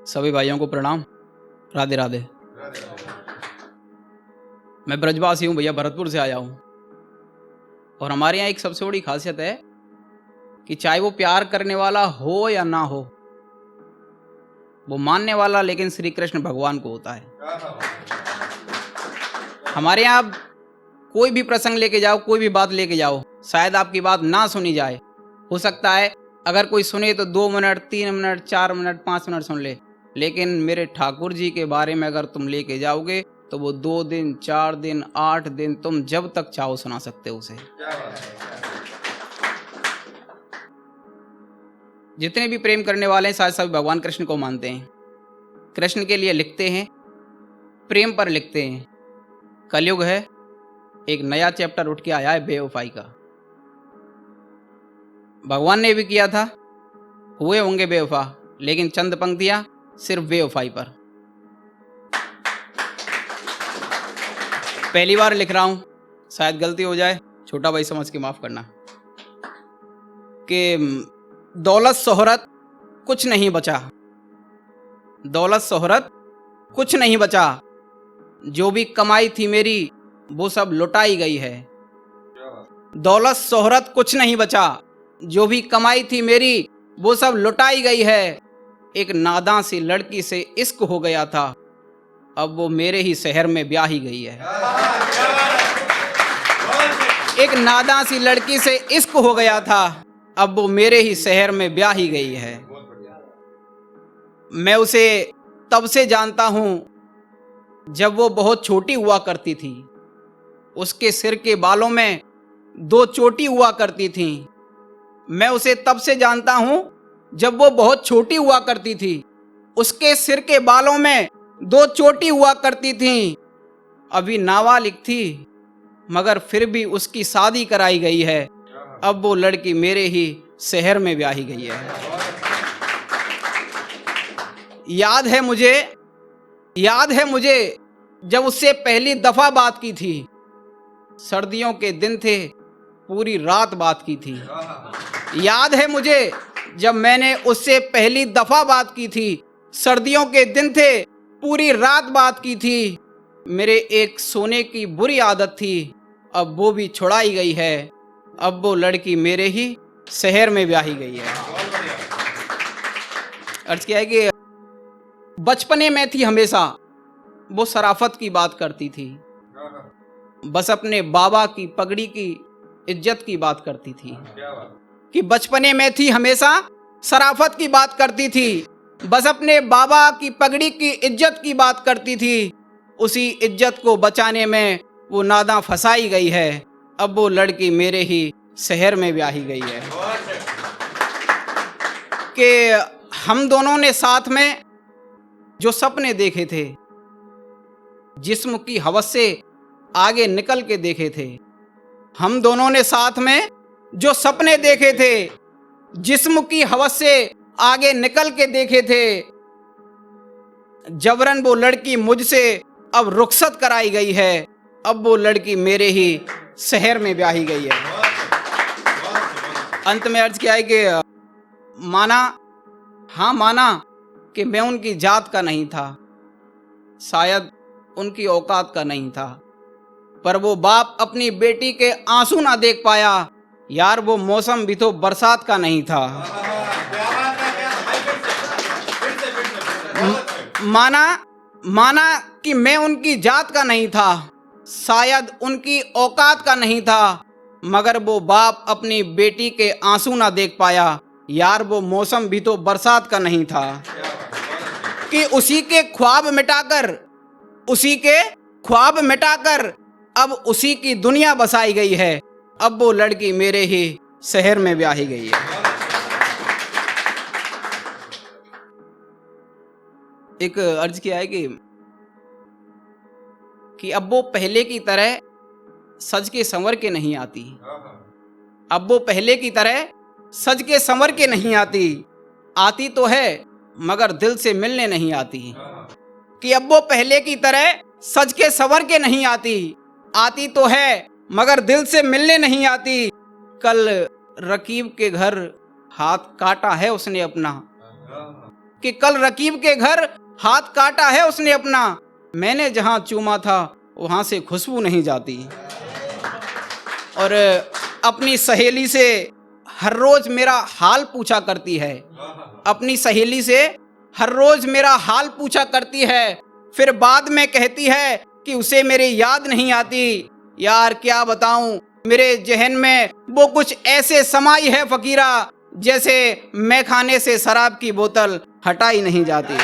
सभी भाइयों को प्रणाम, राधे राधे। मैं ब्रजवासी हूँ भैया, भरतपुर से आया हूँ। और हमारे यहाँ एक सबसे बड़ी खासियत है कि चाहे वो प्यार करने वाला हो या ना हो, वो मानने वाला लेकिन श्री कृष्ण भगवान को होता है। हमारे यहाँ आप कोई भी प्रसंग लेके जाओ, कोई भी बात लेके जाओ, शायद आपकी बात ना सुनी जाए। हो सकता है अगर कोई सुने तो 2 मिनट, 3 मिनट, 4 मिनट, 5 मिनट सुन ले, लेकिन मेरे ठाकुर जी के बारे में अगर तुम लेके जाओगे तो वो 2 दिन, 4 दिन, 8 दिन, तुम जब तक चाहो सुना सकते हो उसे। जितने भी प्रेम करने वाले हैं शायद सभी भगवान कृष्ण को मानते हैं, कृष्ण के लिए लिखते हैं, प्रेम पर लिखते हैं। कलयुग है, एक नया चैप्टर उठ के आया है बेवफाई का। भगवान ने भी किया था, हुए होंगे बेवफा, लेकिन चंद पंक्तियां सिर्फ बेवफाई पर। पहली बार लिख रहा हूं, शायद गलती हो जाए, छोटा भाई समझ के माफ करना। कि दौलत शोहरत कुछ नहीं बचा, दौलत शोहरत कुछ नहीं बचा, जो भी कमाई थी मेरी वो सब लुटाई गई है। दौलत शोहरत कुछ नहीं बचा, जो भी कमाई थी मेरी वो सब लुटाई गई है। एक नादां सी लड़की से इश्क हो गया था, अब वो मेरे ही शहर में ब्याही गई है। एक नादां सी लड़की से इश्क हो गया था, अब वो मेरे ही शहर में ब्याही गई है। मैं उसे तब से जानता हूं जब वो बहुत छोटी हुआ करती थी। उसके सिर के बालों में 2 चोटी हुआ करती थी। मैं उसे तब से जानता हूं जब वो बहुत छोटी हुआ करती थी। उसके सिर के बालों में 2 चोटी हुआ करती थी। अभी नाबालिग थी मगर फिर भी उसकी शादी कराई गई है। अब वो लड़की मेरे ही शहर में ब्याही गई है। याद है मुझे जब उससे पहली दफा बात की थी। सर्दियों के दिन थे, पूरी रात बात की थी। याद है मुझे जब मैंने उससे पहली दफा बात की थी। सर्दियों के दिन थे, पूरी रात बात की थी। मेरे एक सोने की बुरी आदत थी, अब वो भी छुड़ाई गई है। अब वो लड़की मेरे ही शहर में ब्याही गई है। अर्थ क्या है कि बचपने में थी हमेशा वो शराफत की बात करती थी, बस अपने बाबा की पगड़ी की इज्जत की बात करती थी। कि बचपने में थी हमेशा शराफत की बात करती थी, बस अपने बाबा की पगड़ी की इज्जत की बात करती थी। उसी इज्जत को बचाने में वो नादां फंसाई गई है। अब वो लड़की मेरे ही शहर में ब्याही गई है। कि हम दोनों ने साथ में जो सपने देखे थे, जिस्म की हवस से आगे निकल के देखे थे। हम दोनों ने साथ में जो सपने देखे थे, जिस्म की हवस से आगे निकल के देखे थे। जबरन वो लड़की मुझसे अब रुखसत कराई गई है। अब वो लड़की मेरे ही शहर में ब्याही गई है। अंत में अर्ज क्या है कि माना कि मैं उनकी जात का नहीं था, शायद उनकी औकात का नहीं था, पर वो बाप अपनी बेटी के आंसू ना देख पाया। यार वो मौसम भी तो बरसात का नहीं था। माना कि मैं उनकी जात का नहीं था, शायद उनकी औकात का नहीं था, मगर वो बाप अपनी बेटी के आंसू ना देख पाया। यार वो मौसम भी तो बरसात का नहीं था। कि उसी के ख्वाब मिटाकर अब उसी की दुनिया बसाई गई है। अब वो लड़की मेरे ही शहर में ब्याही गई है। एक अर्ज किया है कि अब वो पहले की तरह सज के संवर के नहीं आती। अब वो पहले की तरह सज के संवर के नहीं आती। आती तो है मगर दिल से मिलने नहीं आती। कि अब वो पहले की तरह सज के संवर के नहीं आती। आती तो है मगर दिल से मिलने नहीं आती। कल रकीब के घर हाथ काटा है उसने अपना, कि कल रकीब के घर हाथ काटा है उसने अपना, मैंने जहां चूमा था वहां से खुशबू नहीं जाती। और अपनी सहेली से हर रोज मेरा हाल पूछा करती है, अपनी सहेली से हर रोज मेरा हाल पूछा करती है, फिर बाद में कहती है कि उसे मेरी याद नहीं आती। यार क्या बताऊं, मेरे जहन में वो कुछ ऐसे समाई है फकीरा, जैसे मैं खाने से शराब की बोतल हटाई नहीं जाती।